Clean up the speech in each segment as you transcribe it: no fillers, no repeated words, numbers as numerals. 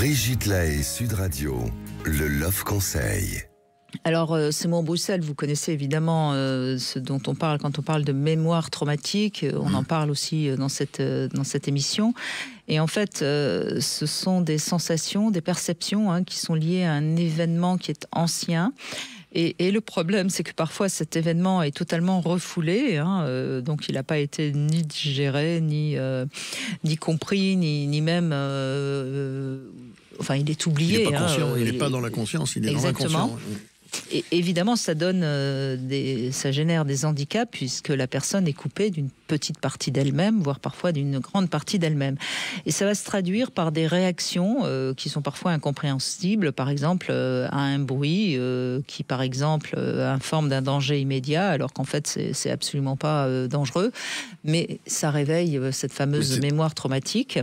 Brigitte Lahaie, Sud Radio, le Love Conseil. Alors, ces mots Bruxelles, vous connaissez évidemment ce dont on parle quand on parle de mémoire traumatique. On en parle aussi dans cette émission. Et en fait, ce sont des sensations, des perceptions qui sont liées à un événement qui est ancien. Et le problème, c'est que parfois cet événement est totalement refoulé, donc il n'a pas été ni digéré, ni compris, ni même... enfin, il est oublié. Il n'est pas conscient, il n'est pas dans la conscience, il est exactement. dans l'inconscient. Et évidemment, ça génère des handicaps puisque la personne est coupée d'une petite partie d'elle-même, voire parfois d'une grande partie d'elle-même. Et ça va se traduire par des réactions qui sont parfois incompréhensibles, par exemple à un bruit qui, par exemple, informe d'un danger immédiat, alors qu'en fait, c'est absolument pas dangereux, mais ça réveille cette fameuse mémoire traumatique.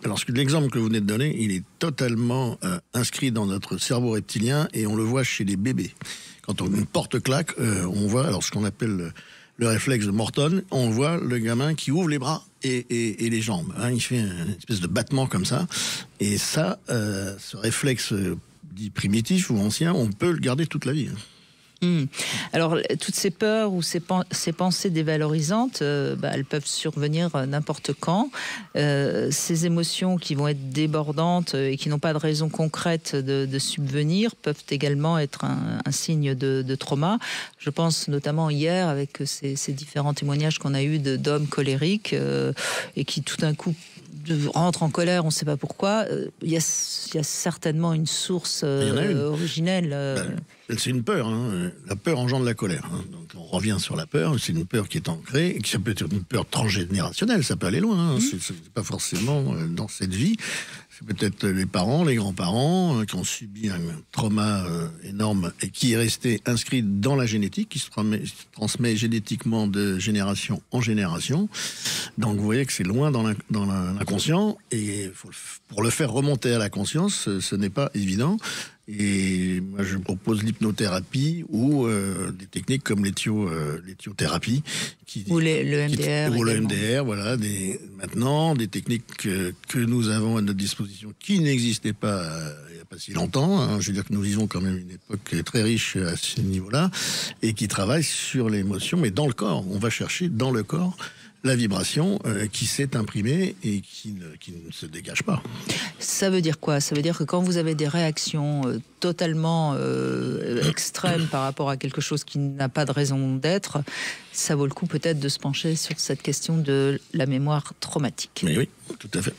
Parce que l'exemple que vous venez de donner, il est totalement inscrit dans notre cerveau reptilien et on le voit chez les bébés. Quand une porte claque, on voit alors ce qu'on appelle le réflexe de Morton, on voit le gamin qui ouvre les bras et les jambes. Il fait une espèce de battement comme ça. Et ça, ce réflexe dit primitif ou ancien, on peut le garder toute la vie. Alors, toutes ces peurs ou ces pensées dévalorisantes, elles peuvent survenir n'importe quand. Ces émotions qui vont être débordantes et qui n'ont pas de raison concrète de subvenir peuvent également être un signe de trauma. Je pense notamment hier avec ces différents témoignages qu'on a eus d'hommes colériques et qui tout d'un coup rentre en colère, on ne sait pas pourquoi. Il y a certainement une source originelle. C'est une peur. La peur engendre la colère. Donc on revient sur la peur. C'est une peur qui est ancrée et qui ça peut être une peur transgénérationnelle. Ça peut aller loin. C'est pas forcément dans cette vie. C'est peut-être les parents, les grands-parents qui ont subi un trauma énorme et qui est resté inscrit dans la génétique, qui se transmet génétiquement de génération en génération. Donc vous voyez que c'est loin dans l'inconscient et pour le faire remonter à la conscience, ce n'est pas évident. Et moi, je propose l'hypnothérapie ou des techniques comme l'éthiothérapie ou le MDR. Ou le MDR, voilà. Maintenant, des techniques que nous avons à notre disposition qui n'existaient pas il n'y a pas si longtemps. Je veux dire que nous vivons quand même une époque très riche à ce niveau-là et qui travaille sur l'émotion, mais dans le corps. On va chercher dans le corps la vibration qui s'est imprimée et qui ne se dégage pas. Ça veut dire quoi? Ça veut dire que quand vous avez des réactions totalement extrêmes par rapport à quelque chose qui n'a pas de raison d'être, ça vaut le coup peut-être de se pencher sur cette question de la mémoire traumatique. Mais oui, tout à fait.